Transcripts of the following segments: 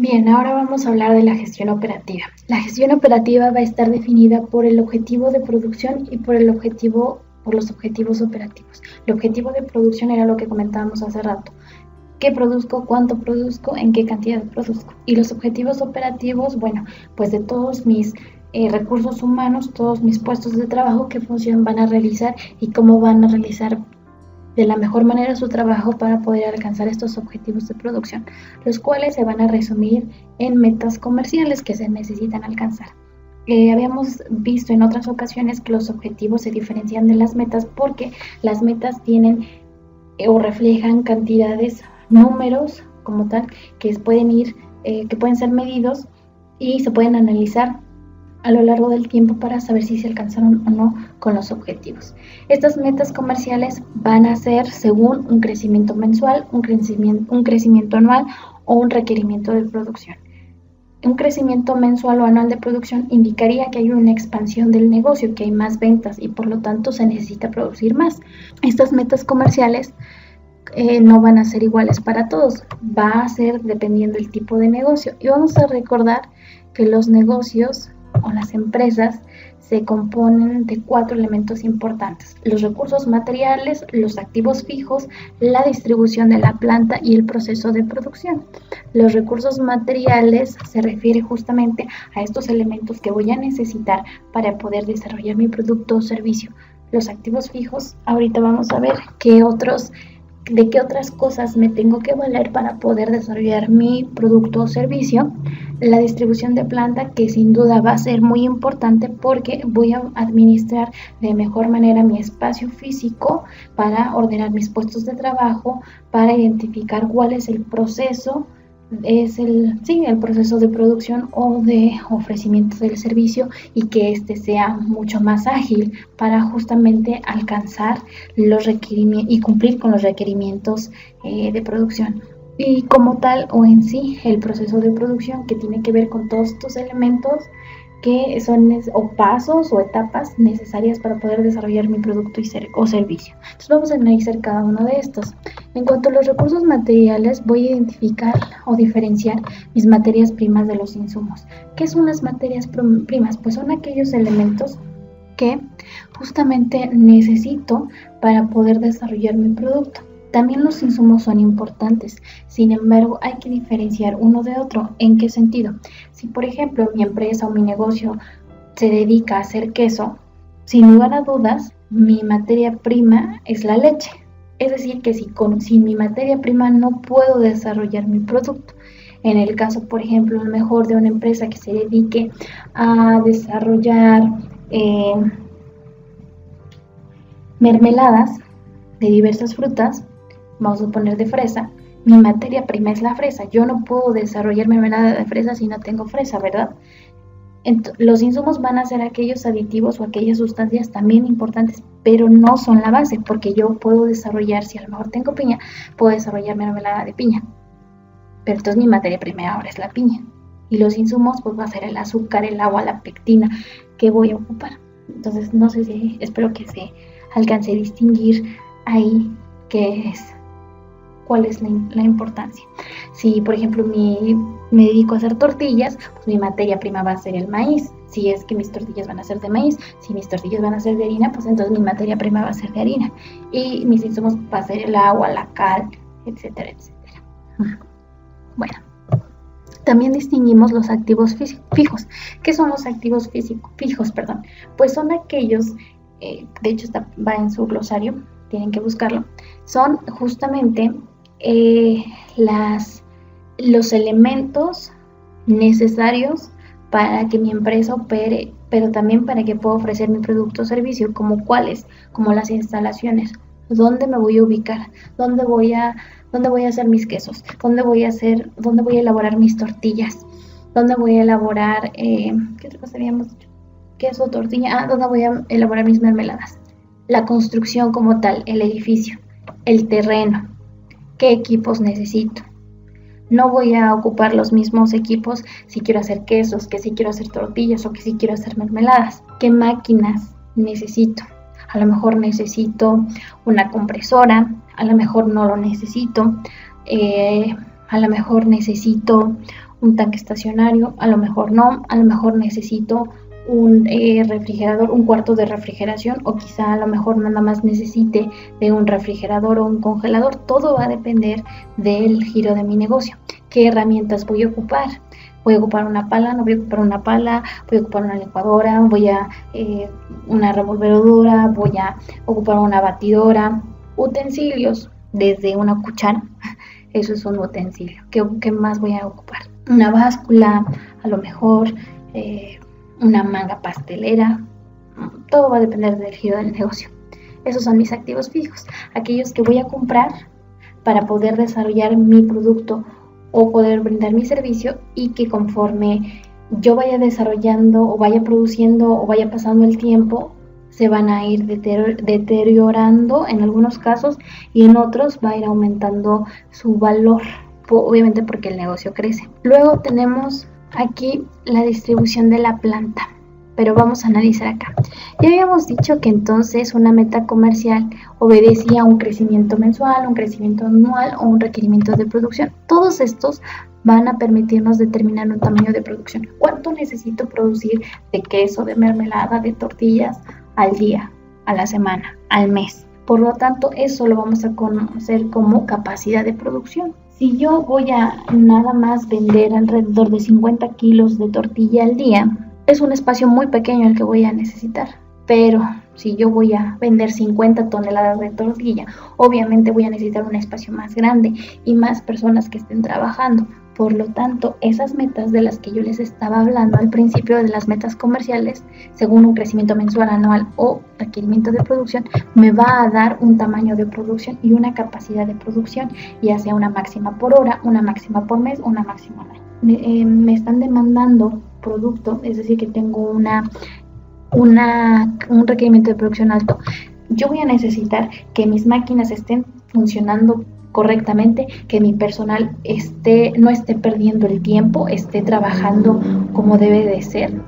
Bien, ahora vamos a hablar de la gestión operativa. La gestión operativa va a estar definida por el objetivo de producción y por los objetivos operativos. El objetivo de producción era lo que comentábamos hace rato. ¿Qué produzco? ¿Cuánto produzco? ¿En qué cantidad produzco? Y los objetivos operativos, bueno, pues de todos mis recursos humanos, todos mis puestos de trabajo, qué función van a realizar y cómo van a realizar de la mejor manera su trabajo para poder alcanzar estos objetivos de producción, los cuales se van a resumir en metas comerciales que se necesitan alcanzar. Habíamos visto en otras ocasiones que los objetivos se diferencian de las metas porque las metas tienen o reflejan cantidades, números como tal, que pueden ser medidos y se pueden analizar a lo largo del tiempo para saber si se alcanzaron o no con los objetivos. Estas metas comerciales van a ser según un crecimiento mensual, un crecimiento anual o un requerimiento de producción. Un crecimiento mensual o anual de producción indicaría que hay una expansión del negocio, que hay más ventas y por lo tanto se necesita producir más. Estas metas comerciales no van a ser iguales para todos, va a ser dependiendo del tipo de negocio. Y vamos a recordar que los negocios o las empresas se componen de 4 elementos importantes: los recursos materiales, los activos fijos, la distribución de la planta y el proceso de producción. Los recursos materiales se refiere justamente a estos elementos que voy a necesitar para poder desarrollar mi producto o servicio. Los activos fijos, ahorita vamos a ver de qué otras cosas me tengo que valer para poder desarrollar mi producto o servicio. La distribución de planta, que sin duda va a ser muy importante porque voy a administrar de mejor manera mi espacio físico para ordenar mis puestos de trabajo, para identificar cuál es el proceso, el proceso de producción o de ofrecimiento del servicio y que este sea mucho más ágil para justamente alcanzar los requerimientos y cumplir con los requerimientos de producción. Y como tal o en sí el proceso de producción, que tiene que ver con todos estos elementos que son pasos o etapas necesarias para poder desarrollar mi producto o servicio. Entonces vamos a analizar cada uno de estos. En cuanto a los recursos materiales, voy a identificar o diferenciar mis materias primas de los insumos. ¿Qué son las materias primas? Pues son aquellos elementos que justamente necesito para poder desarrollar mi producto. También los insumos son importantes, sin embargo hay que diferenciar uno de otro. ¿En qué sentido? Si por ejemplo mi empresa o mi negocio se dedica a hacer queso, sin lugar a dudas mi materia prima es la leche. Es decir, que sin mi materia prima no puedo desarrollar mi producto. En el caso, por ejemplo, a lo mejor de una empresa que se dedique a desarrollar mermeladas de diversas frutas, vamos a suponer de fresa, mi materia prima es la fresa. Yo no puedo desarrollar mermelada de fresa si no tengo fresa, ¿verdad? Los insumos van a ser aquellos aditivos o aquellas sustancias también importantes, pero no son la base, porque yo puedo desarrollar, si a lo mejor tengo piña, puedo desarrollar mermelada de piña, pero entonces mi materia prima ahora es la piña. Y los insumos pues va a ser el azúcar, el agua, la pectina que voy a ocupar. Entonces espero que se alcance a distinguir ahí cuál es la importancia. Si por ejemplo me dedico a hacer tortillas, pues mi materia prima va a ser el maíz. Si es que mis tortillas van a ser de maíz, si mis tortillas van a ser de harina, pues entonces mi materia prima va a ser de harina. Y mis insumos va a ser el agua, la cal, etcétera, etcétera. Bueno, también distinguimos los activos fijos. ¿Qué son los activos fijos? Pues son aquellos, de hecho va en su glosario, tienen que buscarlo, son justamente los elementos necesarios para que mi empresa opere, pero también para que pueda ofrecer mi producto o servicio, como las instalaciones. ¿Dónde me voy a ubicar? ¿Dónde voy a hacer mis quesos? ¿Dónde voy a elaborar mis tortillas? ¿Dónde voy a elaborar, qué otra cosa habíamos dicho? Queso, tortilla, ¿dónde voy a elaborar mis mermeladas? La construcción como tal, el edificio, el terreno, qué equipos necesito. No voy a ocupar los mismos equipos si quiero hacer quesos, que si quiero hacer tortillas o que si quiero hacer mermeladas. ¿Qué máquinas necesito? A lo mejor necesito una compresora, a lo mejor no lo necesito. A lo mejor necesito un tanque estacionario, a lo mejor no, a lo mejor necesito un refrigerador, un cuarto de refrigeración, o quizá a lo mejor nada más necesite de un refrigerador o un congelador. Todo va a depender del giro de mi negocio. ¿Qué herramientas voy a ocupar? Voy a ocupar una pala, no voy a ocupar una pala, voy a ocupar una licuadora, voy a una revolvedora, voy a ocupar una batidora. Utensilios, desde una cuchara, eso es un utensilio. ¿Qué más voy a ocupar? Una báscula, a lo mejor una manga pastelera. Todo va a depender del giro del negocio. Esos son mis activos fijos, aquellos que voy a comprar para poder desarrollar mi producto o poder brindar mi servicio, y que conforme yo vaya desarrollando o vaya produciendo o vaya pasando el tiempo, se van a ir deteriorando en algunos casos, y en otros va a ir aumentando su valor, obviamente porque el negocio crece. Luego tenemos aquí la distribución de la planta, pero vamos a analizar acá. Ya habíamos dicho que entonces una meta comercial obedecía a un crecimiento mensual, un crecimiento anual o un requerimiento de producción. Todos estos van a permitirnos determinar un tamaño de producción. ¿Cuánto necesito producir de queso, de mermelada, de tortillas al día, a la semana, al mes? Por lo tanto, eso lo vamos a conocer como capacidad de producción. Si yo voy a nada más vender alrededor de 50 kilos de tortilla al día, es un espacio muy pequeño el que voy a necesitar. Pero si yo voy a vender 50 toneladas de tortilla, obviamente voy a necesitar un espacio más grande y más personas que estén trabajando. Por lo tanto, esas metas de las que yo les estaba hablando al principio, de las metas comerciales, según un crecimiento mensual, anual o requerimiento de producción, me va a dar un tamaño de producción y una capacidad de producción, ya sea una máxima por hora, una máxima por mes, una máxima al año. Me están demandando producto, es decir, que tengo un requerimiento de producción alto. Yo voy a necesitar que mis máquinas estén funcionando correctamente, que mi personal no esté perdiendo el tiempo, esté trabajando como debe de ser.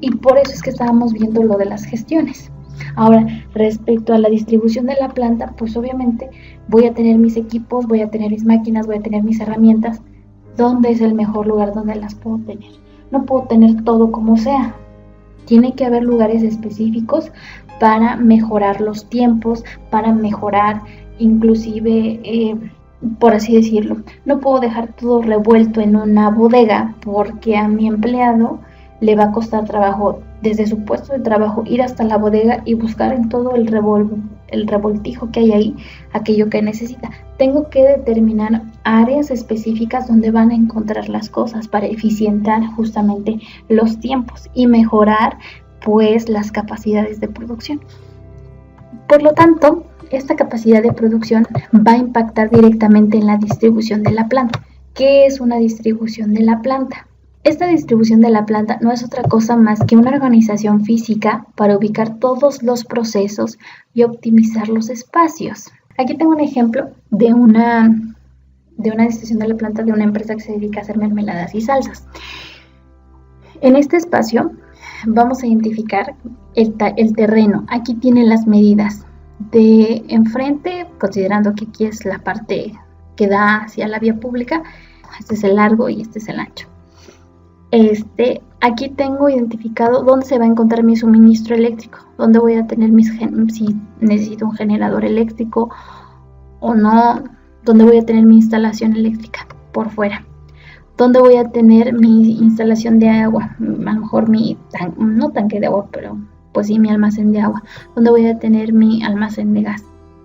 Y por eso es que estábamos viendo lo de las gestiones. Ahora, respecto a la distribución de la planta, pues obviamente voy a tener mis equipos, voy a tener mis máquinas, voy a tener mis herramientas. ¿Dónde es el mejor lugar donde las puedo tener? No puedo tener todo como sea. Tiene que haber lugares específicos para mejorar los tiempos, para mejorar inclusive, por así decirlo. No puedo dejar todo revuelto en una bodega, porque a mi empleado le va a costar trabajo, desde su puesto de trabajo, ir hasta la bodega y buscar en todo el revoltijo que hay ahí aquello que necesita. Tengo que determinar áreas específicas donde van a encontrar las cosas para eficientar justamente los tiempos y mejorar pues las capacidades de producción. Por lo tanto, esta capacidad de producción va a impactar directamente en la distribución de la planta. ¿Qué es una distribución de la planta? Esta distribución de la planta no es otra cosa más que una organización física para ubicar todos los procesos y optimizar los espacios. Aquí tengo un ejemplo de una distribución de la planta de una empresa que se dedica a hacer mermeladas y salsas. En este espacio vamos a identificar el terreno. Aquí tienen las medidas de enfrente, considerando que aquí es la parte que da hacia la vía pública. Este es el largo y este es el ancho. Aquí tengo identificado dónde se va a encontrar mi suministro eléctrico, dónde voy a tener si necesito un generador eléctrico o no, dónde voy a tener mi instalación eléctrica por fuera, dónde voy a tener mi instalación de agua, a lo mejor no tanque de agua, pero pues sí mi almacén de agua, dónde voy a tener mi almacén de gas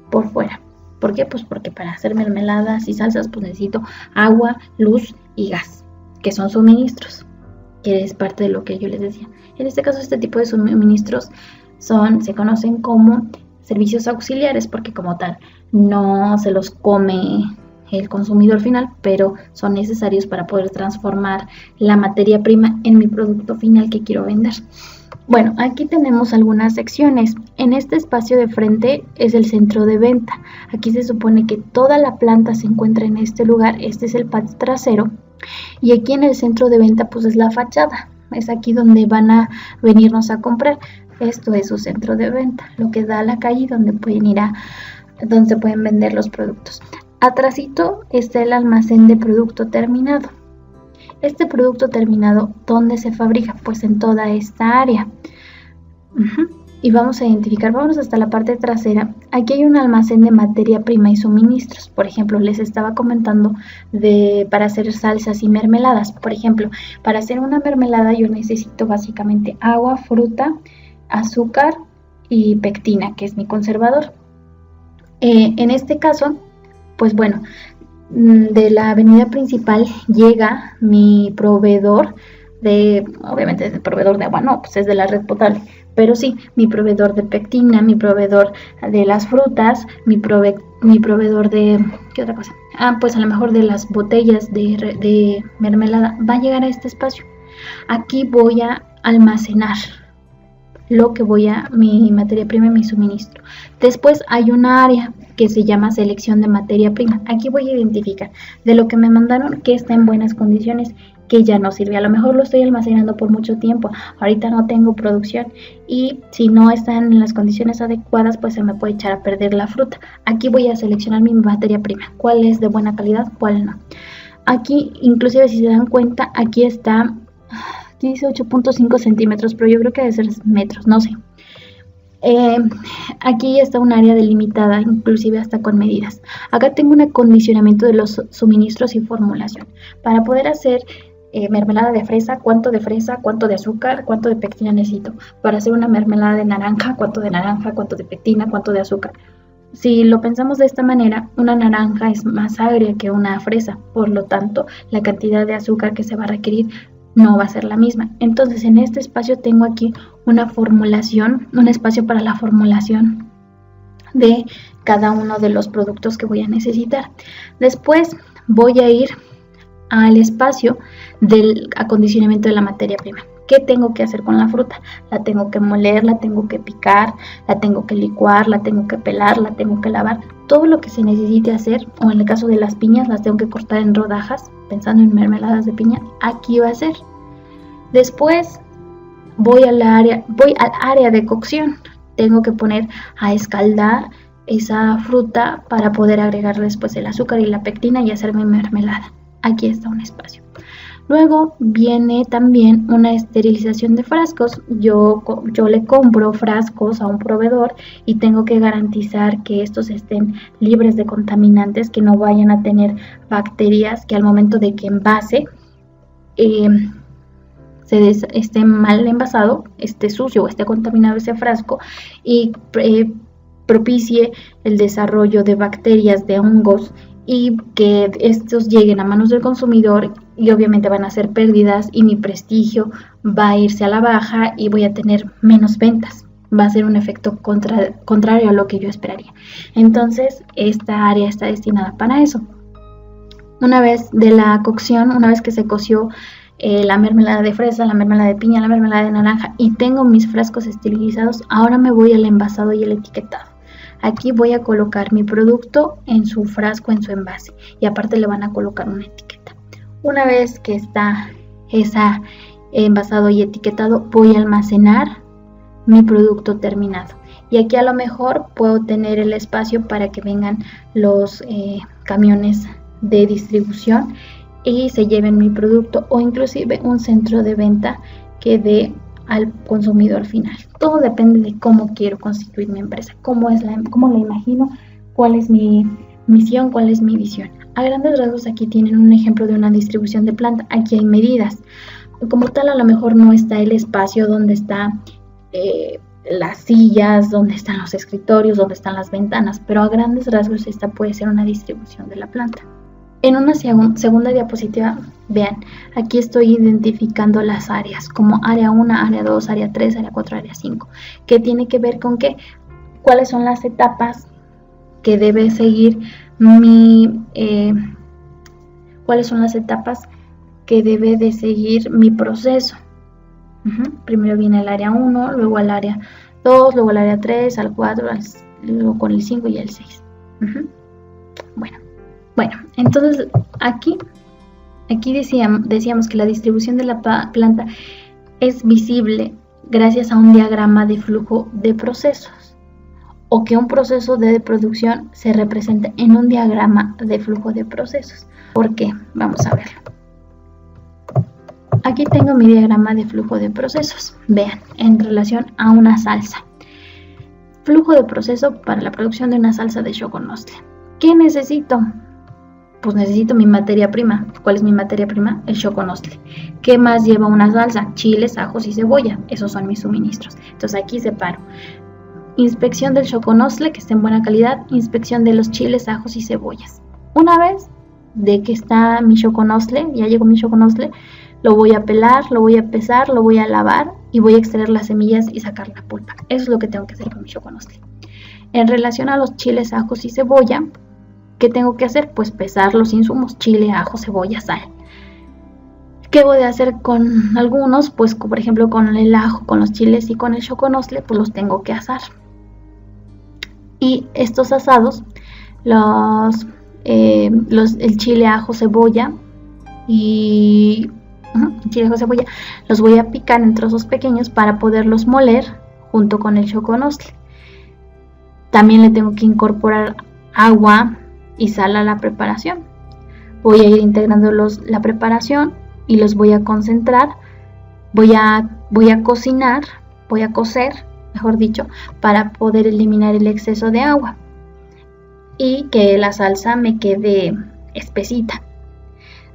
por fuera. ¿Por qué? Pues porque para hacer mermeladas y salsas pues necesito agua, luz y gas, que son suministros, que es parte de lo que yo les decía. En este caso, este tipo de suministros se conocen como servicios auxiliares, porque como tal no se los come el consumidor final, pero son necesarios para poder transformar la materia prima en mi producto final que quiero vender. Bueno, aquí tenemos algunas secciones. En este espacio de frente es el centro de venta. Aquí se supone que toda la planta se encuentra en este lugar. Este es el patio trasero. Y aquí en el centro de venta pues es la fachada. Es aquí donde van a venirnos a comprar. Esto es su centro de venta, lo que da a la calle donde pueden donde se pueden vender los productos. Atrasito está el almacén de producto terminado. Este producto terminado, ¿dónde se fabrica? Pues en toda esta área. Y vamos a identificar, vamos hasta la parte trasera. Aquí hay un almacén de materia prima y suministros. Por ejemplo, les estaba comentando para hacer salsas y mermeladas. Por ejemplo, para hacer una mermelada yo necesito básicamente agua, fruta, azúcar y pectina, que es mi conservador. En este caso, pues bueno, de la avenida principal llega mi proveedor obviamente es el proveedor de agua, no, pues es de la red potable, pero sí, mi proveedor de pectina, mi proveedor de las frutas, mi proveedor de, ¿qué otra cosa? Pues a lo mejor de las botellas de mermelada, va a llegar a este espacio. Aquí voy a almacenar mi materia prima y mi suministro. Después hay una área que se llama selección de materia prima. Aquí voy a identificar de lo que me mandaron que está en buenas condiciones, que ya no sirve. A lo mejor lo estoy almacenando por mucho tiempo, ahorita no tengo producción y si no están en las condiciones adecuadas, pues se me puede echar a perder la fruta. Aquí voy a seleccionar mi materia prima, cuál es de buena calidad, cuál no. Aquí, inclusive si se dan cuenta, aquí está, aquí dice 8.5 centímetros, pero yo creo que debe ser metros, no sé. Aquí está un área delimitada, inclusive hasta con medidas. Acá tengo un acondicionamiento de los suministros y formulación. Para poder hacer mermelada de fresa, cuánto de azúcar, cuánto de pectina necesito. Para hacer una mermelada de naranja, cuánto de pectina, cuánto de azúcar. Si lo pensamos de esta manera, una naranja es más agria que una fresa, por lo tanto, la cantidad de azúcar que se va a requerir no va a ser la misma. Entonces, en este espacio tengo aquí una formulación, un espacio para la formulación de cada uno de los productos que voy a necesitar. Después voy a ir al espacio del acondicionamiento de la materia prima. ¿Qué tengo que hacer con la fruta? La tengo que moler, la tengo que picar, la tengo que licuar, la tengo que pelar, la tengo que lavar. Todo lo que se necesite hacer, o en el caso de las piñas, las tengo que cortar en rodajas, pensando en mermeladas de piña, aquí va a ser. Después voy al área de cocción. Tengo que poner a escaldar esa fruta para poder agregar después el azúcar y la pectina y hacer mi mermelada. Aquí está un espacio. Luego viene también una esterilización de frascos. Yo le compro frascos a un proveedor y tengo que garantizar que estos estén libres de contaminantes, que no vayan a tener bacterias, que al momento de que envase esté mal envasado, esté sucio o esté contaminado ese frasco y propicie el desarrollo de bacterias, de hongos, y que estos lleguen a manos del consumidor y obviamente van a ser pérdidas y mi prestigio va a irse a la baja y voy a tener menos ventas. Va a ser un efecto contrario a lo que yo esperaría. Entonces, esta área está destinada para eso. Una vez de la cocción, una vez que se coció la mermelada de fresa, la mermelada de piña, la mermelada de naranja y tengo mis frascos esterilizados, ahora me voy al envasado y el etiquetado. Aquí voy a colocar mi producto en su frasco, en su envase, y aparte le van a colocar una etiqueta. Una vez que está esa envasado y etiquetado, voy a almacenar mi producto terminado. Y aquí a lo mejor puedo tener el espacio para que vengan los camiones de distribución y se lleven mi producto, o inclusive un centro de venta que dé al consumidor final. Todo depende de cómo quiero constituir mi empresa, cómo la imagino, cuál es mi misión, cuál es mi visión. A grandes rasgos aquí tienen un ejemplo de una distribución de planta. Aquí hay medidas. Como tal, a lo mejor no está el espacio donde están las sillas, donde están los escritorios, donde están las ventanas, pero a grandes rasgos esta puede ser una distribución de la planta. En una segunda diapositiva, vean, aquí estoy identificando las áreas, como área 1, área 2, área 3, área 4, área 5, que tiene que ver con cuáles son las etapas que debe seguir cuáles son las etapas que debe de seguir mi proceso. Primero viene el área 1, luego el área 2, luego el área 3, al 4, luego con el 5 y el 6. Bueno, entonces aquí decíamos que la distribución de la planta es visible gracias a un diagrama de flujo de procesos. o que un proceso de producción se represente en un diagrama de flujo de procesos. ¿Por qué? Vamos a verlo. Aquí tengo mi diagrama de flujo de procesos. Vean, en relación a una salsa. Flujo de proceso para la producción de una salsa de choconostle. ¿Qué necesito? Pues necesito mi materia prima. ¿Cuál es mi materia prima? El choconostle. ¿Qué más lleva una salsa? Chiles, ajos y cebolla. Esos son mis suministros. Entonces aquí separo. Inspección del choconostle, que esté en buena calidad. Inspección de los chiles, ajos y cebollas. Una vez de que está mi choconostle, ya llegó mi choconostle, lo voy a pelar, lo voy a pesar, lo voy a lavar y voy a extraer las semillas y sacar la pulpa. Eso es lo que tengo que hacer con mi choconostle. En relación a los chiles, ajos y cebolla, ¿qué tengo que hacer? Pues pesar los insumos, chile, ajo, cebolla, sal. ¿Qué voy a hacer con algunos? Pues por ejemplo con el ajo, con los chiles y con el choconostle, pues los tengo que asar. Y estos asados, el chile, ajo, cebolla y chile, ajo, cebolla, los voy a picar en trozos pequeños para poderlos moler junto con el choconostle. También le tengo que incorporar agua y sal a la preparación. Voy a ir integrando la preparación y los voy a concentrar. Voy a cocinar, voy a cocer, mejor dicho, para poder eliminar el exceso de agua y que la salsa me quede espesita.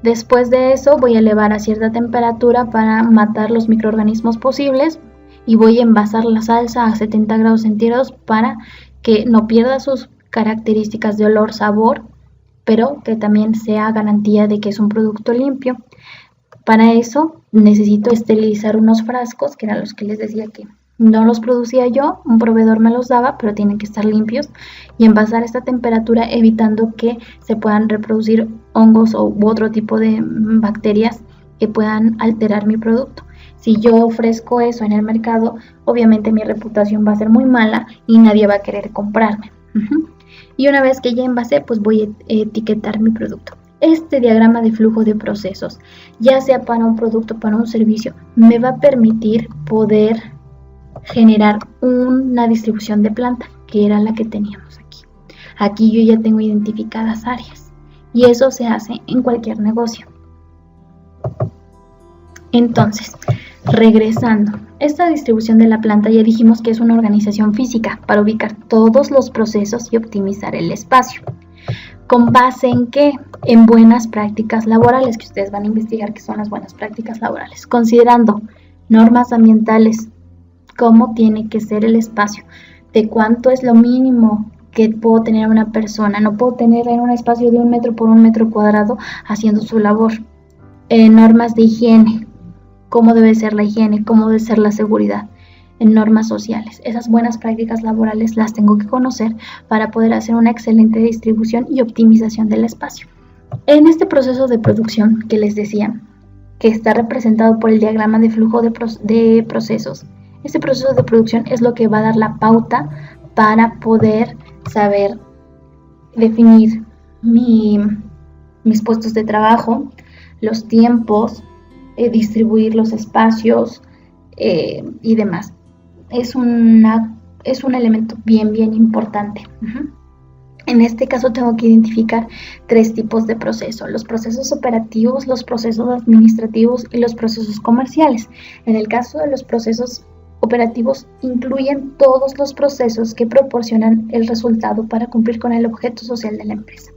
Después de eso voy a elevar a cierta temperatura para matar los microorganismos posibles y voy a envasar la salsa a 70 grados centígrados para que no pierda sus características de olor, sabor, pero que también sea garantía de que es un producto limpio. Para eso necesito esterilizar unos frascos, que eran los que les decía que no los producía yo, un proveedor me los daba, pero tienen que estar limpios, y envasar a esta temperatura evitando que se puedan reproducir hongos u otro tipo de bacterias que puedan alterar mi producto. Si yo ofrezco eso en el mercado, obviamente mi reputación va a ser muy mala y nadie va a querer comprarme. Y una vez que ya envasé, pues voy a etiquetar mi producto. Este diagrama de flujo de procesos, ya sea para un producto o para un servicio, me va a permitir poder generar una distribución de planta, que era la que teníamos aquí. Aquí yo ya tengo identificadas áreas y eso se hace en cualquier negocio. Entonces, regresando, esta distribución de la planta ya dijimos que es una organización física para ubicar todos los procesos y optimizar el espacio. ¿Con base en qué? En buenas prácticas laborales, que ustedes van a investigar qué son las buenas prácticas laborales, considerando normas ambientales, cómo tiene que ser el espacio, de cuánto es lo mínimo que puedo tener una persona. No puedo tener en un espacio de 1 metro por 1 metro cuadrado haciendo su labor. Normas de higiene, cómo debe ser la higiene, cómo debe ser la seguridad. En normas sociales, esas buenas prácticas laborales las tengo que conocer para poder hacer una excelente distribución y optimización del espacio. En este proceso de producción que les decía, que está representado por el diagrama de flujo de procesos, este proceso de producción es lo que va a dar la pauta para poder saber definir mis puestos de trabajo, los tiempos, distribuir los espacios y demás. Es un elemento bien importante. En este caso tengo que identificar 3 tipos de procesos: los procesos operativos, los procesos administrativos y los procesos comerciales. En el caso de los procesos operativos, incluyen todos los procesos que proporcionan el resultado para cumplir con el objeto social de la empresa.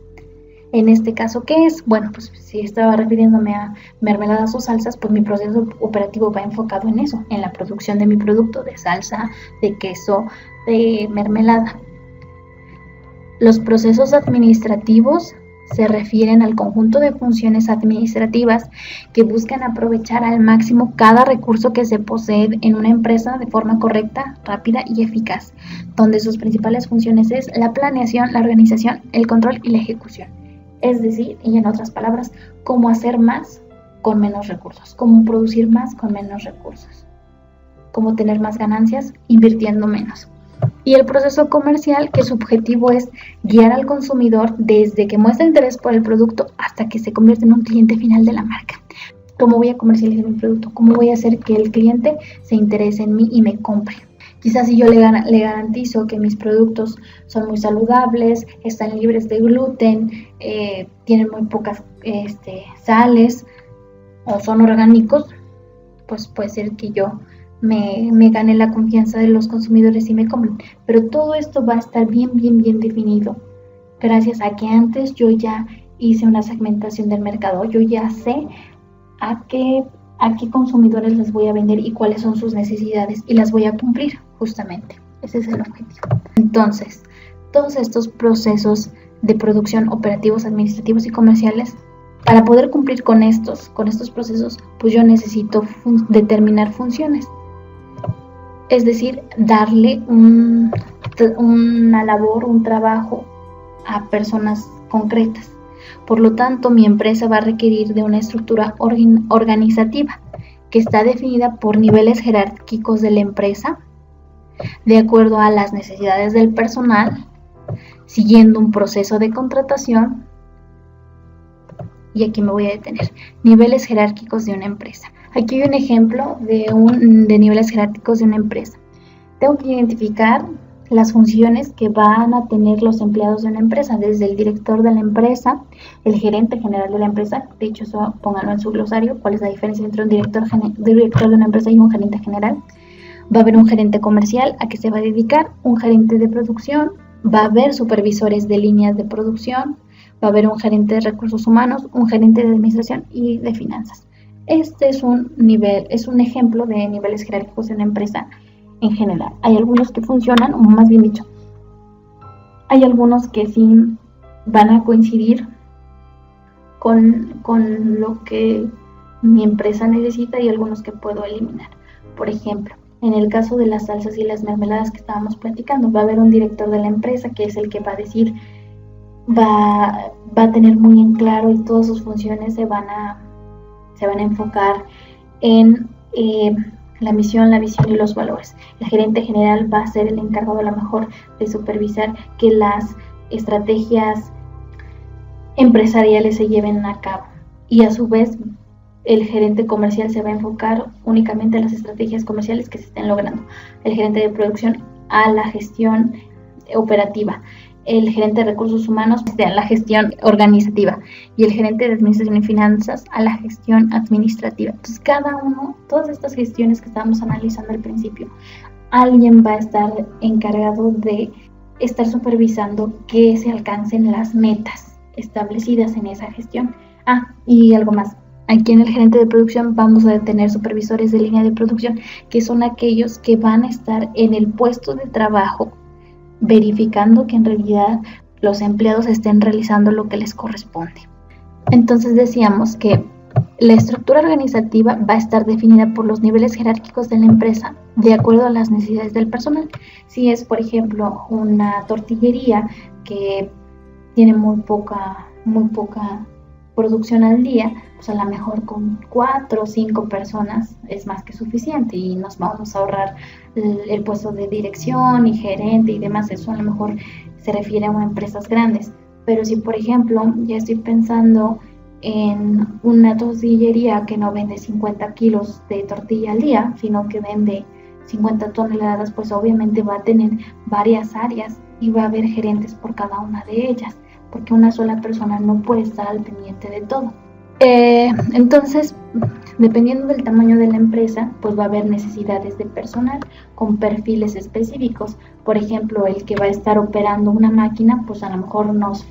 En este caso, ¿qué es? Bueno, pues si estaba refiriéndome a mermeladas o salsas, pues mi proceso operativo va enfocado en eso, en la producción de mi producto, de salsa, de queso, de mermelada. Los procesos administrativos se refieren al conjunto de funciones administrativas que buscan aprovechar al máximo cada recurso que se posee en una empresa de forma correcta, rápida y eficaz, donde sus principales funciones es la planeación, la organización, el control y la ejecución. Es decir, y en otras palabras, cómo hacer más con menos recursos, cómo producir más con menos recursos, cómo tener más ganancias invirtiendo menos. Y el proceso comercial, que su objetivo es guiar al consumidor desde que muestra interés por el producto hasta que se convierte en un cliente final de la marca. ¿Cómo voy a comercializar mi producto? ¿Cómo voy a hacer que el cliente se interese en mí y me compre? Quizás si yo le garantizo que mis productos son muy saludables, están libres de gluten, tienen muy pocas sales o son orgánicos, pues puede ser que yo me gane la confianza de los consumidores y me compren. Pero todo esto va a estar bien definido, gracias a que antes yo ya hice una segmentación del mercado, yo ya sé a qué consumidores les voy a vender y cuáles son sus necesidades y las voy a cumplir justamente. Ese es el objetivo. Entonces, todos estos procesos de producción, operativos, administrativos y comerciales, para poder cumplir con estos procesos, pues yo necesito determinar funciones. Es decir, darle una labor, un trabajo a personas concretas. Por lo tanto, mi empresa va a requerir de una estructura organizativa que está definida por niveles jerárquicos de la empresa, de acuerdo a las necesidades del personal, siguiendo un proceso de contratación. Y aquí me voy a detener. Niveles jerárquicos de una empresa. Aquí hay un ejemplo de niveles jerárquicos de una empresa. Tengo que identificar las funciones que van a tener los empleados de una empresa, desde el director de la empresa, el gerente general de la empresa. De hecho, eso pónganlo en su glosario, cuál es la diferencia entre un director de una empresa y un gerente general. Va a haber un gerente comercial, a qué se va a dedicar, un gerente de producción, va a haber supervisores de líneas de producción, va a haber un gerente de recursos humanos, un gerente de administración y de finanzas. Este es un ejemplo de niveles jerárquicos de una empresa en general. Hay algunos que funcionan, o más bien dicho, hay algunos que sí van a coincidir con lo que mi empresa necesita y algunos que puedo eliminar. Por ejemplo, en el caso de las salsas y las mermeladas que estábamos platicando, va a haber un director de la empresa que es el que va a decir, va a tener muy en claro y todas sus funciones se van a enfocar en la misión, la visión y los valores. El gerente general va a ser el encargado a lo mejor de supervisar que las estrategias empresariales se lleven a cabo, y a su vez el gerente comercial se va a enfocar únicamente en las estrategias comerciales que se estén logrando. El gerente de producción a la gestión operativa, el gerente de recursos humanos a la gestión organizativa y el gerente de administración y finanzas a la gestión administrativa. Entonces, cada uno, todas estas gestiones que estábamos analizando al principio, alguien va a estar encargado de estar supervisando que se alcancen las metas establecidas en esa gestión. Y algo más. Aquí en el gerente de producción vamos a tener supervisores de línea de producción, que son aquellos que van a estar en el puesto de trabajo verificando que en realidad los empleados estén realizando lo que les corresponde. Entonces decíamos que la estructura organizativa va a estar definida por los niveles jerárquicos de la empresa de acuerdo a las necesidades del personal. Si es, por ejemplo, una tortillería que tiene muy poca producción al día, pues a lo mejor con 4 o 5 personas es más que suficiente y nos vamos a ahorrar el puesto de dirección y gerente y demás. Eso a lo mejor se refiere a empresas grandes. Pero si, por ejemplo, ya estoy pensando en una tortillería que no vende 50 kilos de tortilla al día, sino que vende 50 toneladas, pues obviamente va a tener varias áreas y va a haber gerentes por cada una de ellas, porque una sola persona no puede estar al pendiente de todo. Entonces, dependiendo del tamaño de la empresa, pues va a haber necesidades de personal con perfiles específicos. Por ejemplo, el que va a estar operando una máquina, pues a lo mejor nos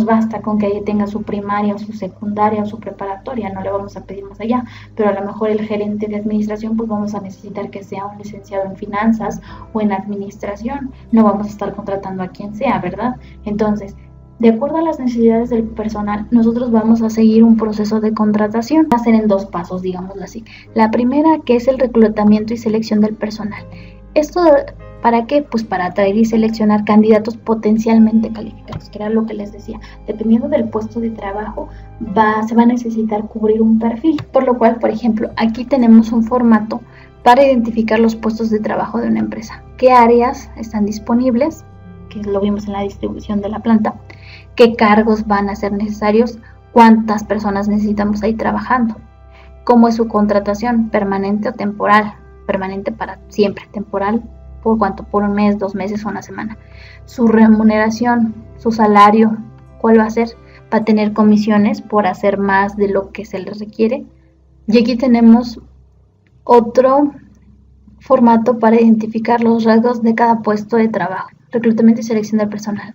basta con que ella tenga su primaria o su secundaria o su preparatoria, no le vamos a pedir más allá. Pero a lo mejor el gerente de administración, pues vamos a necesitar que sea un licenciado en finanzas o en administración. No vamos a estar contratando a quien sea, ¿verdad? Entonces, de acuerdo a las necesidades del personal, nosotros vamos a seguir un proceso de contratación. Va a ser en 2 pasos, digámoslo así. La primera, que es el reclutamiento y selección del personal. ¿Esto para qué? Pues para atraer y seleccionar candidatos potencialmente calificados, que era lo que les decía. Dependiendo del puesto de trabajo, se va a necesitar cubrir un perfil. Por lo cual, por ejemplo, aquí tenemos un formato para identificar los puestos de trabajo de una empresa. ¿Qué áreas están disponibles? Que lo vimos en la distribución de la planta. ¿Qué cargos van a ser necesarios? ¿Cuántas personas necesitamos ahí trabajando? ¿Cómo es su contratación? ¿Permanente o temporal? permanente para siempre, temporal, ¿por cuánto? Por un mes, 2 meses o una semana. Su remuneración, su salario, ¿cuál va a ser? Va a tener comisiones por hacer más de lo que se le requiere. Y aquí tenemos otro formato para identificar los rasgos de cada puesto de trabajo. Reclutamiento y selección del personal.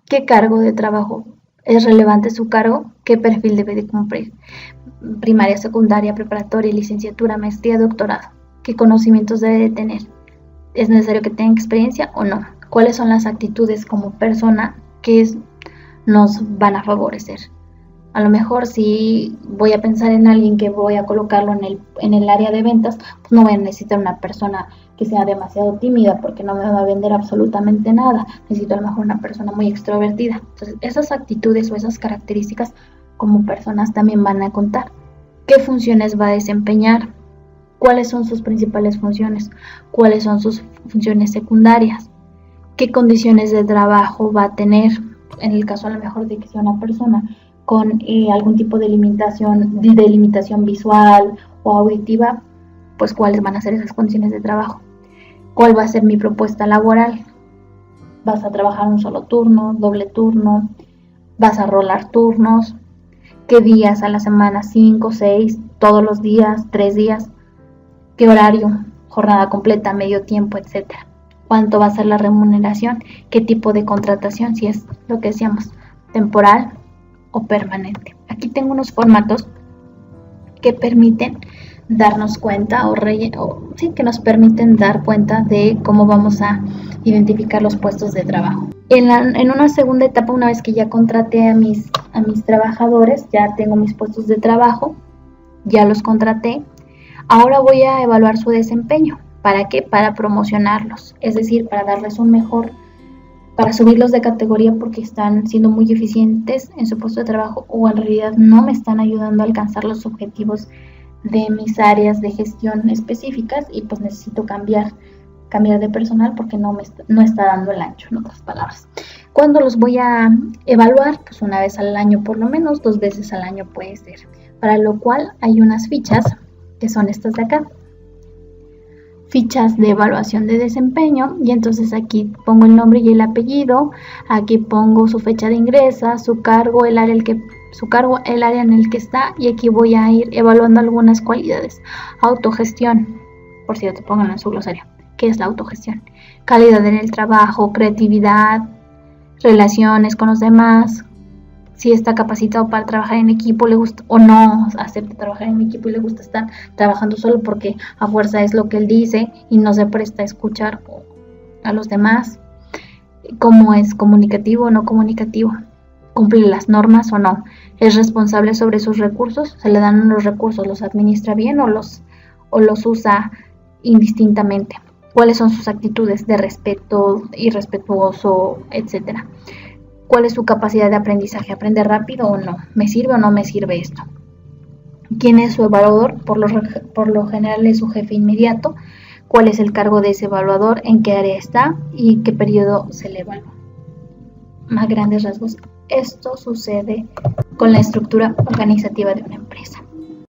¿Qué cargo de trabajo es relevante su cargo? ¿Qué perfil debe de cumplir? Primaria, secundaria, preparatoria, licenciatura, maestría, doctorado. ¿Qué conocimientos debe de tener? ¿Es necesario que tenga experiencia o no? ¿Cuáles son las actitudes como persona que nos van a favorecer? A lo mejor si voy a pensar en alguien que voy a colocarlo en el área de ventas, pues no voy a necesitar una persona que sea demasiado tímida porque no me va a vender absolutamente nada. Necesito a lo mejor una persona muy extrovertida. Entonces, esas actitudes o esas características como personas también van a contar. ¿Qué funciones va a desempeñar? ¿Cuáles son sus principales funciones? ¿Cuáles son sus funciones secundarias? ¿Qué condiciones de trabajo va a tener? En el caso a lo mejor de que sea una persona con algún tipo de limitación visual o auditiva, pues cuáles van a ser esas condiciones de trabajo. ¿Cuál va a ser mi propuesta laboral? ¿Vas a trabajar un solo turno, doble turno? ¿Vas a rolar turnos? ¿Qué días a la semana? 5, 6, todos los días, 3 días. ¿Qué horario? Jornada completa, medio tiempo, etcétera. ¿Cuánto va a ser la remuneración? ¿Qué tipo de contratación? Si es lo que decíamos, temporal o permanente. Aquí tengo unos formatos que permiten darnos cuenta que nos permiten dar cuenta de cómo vamos a identificar los puestos de trabajo. En una segunda etapa, una vez que ya contraté a mis trabajadores, ya tengo mis puestos de trabajo, ya los contraté, ahora voy a evaluar su desempeño. ¿Para qué? Para promocionarlos, es decir, para darles para subirlos de categoría porque están siendo muy eficientes en su puesto de trabajo o en realidad no me están ayudando a alcanzar los objetivos de mis áreas de gestión específicas y pues necesito cambiar de personal porque no está dando el ancho, en otras palabras. ¿Cuándo los voy a evaluar? Pues una vez al año por lo menos, 2 veces al año puede ser, para lo cual hay unas fichas que son estas de acá. Fichas de evaluación de desempeño y entonces aquí pongo el nombre y el apellido, aquí pongo su fecha de ingreso, su cargo, el área en el que está y aquí voy a ir evaluando algunas cualidades. Autogestión, por cierto, pónganlo en su glosario. ¿Qué es la autogestión? Calidad en el trabajo, creatividad, relaciones con los demás, si está capacitado para trabajar en equipo, le gusta o no acepta trabajar en equipo y le gusta estar trabajando solo porque a fuerza es lo que él dice y no se presta a escuchar a los demás. ¿Cómo es? ¿Comunicativo o no comunicativo? ¿Cumple las normas o no? ¿Es responsable sobre sus recursos? ¿Se le dan los recursos? ¿Los administra bien o los usa indistintamente? ¿Cuáles son sus actitudes de respeto, irrespetuoso, etcétera? ¿Cuál es su capacidad de aprendizaje? ¿Aprende rápido o no? ¿Me sirve o no me sirve esto? ¿Quién es su evaluador? Por lo general es su jefe inmediato. ¿Cuál es el cargo de ese evaluador? ¿En qué área está? ¿Y qué periodo se le evalúa? A grandes rasgos, esto sucede con la estructura organizativa de una empresa.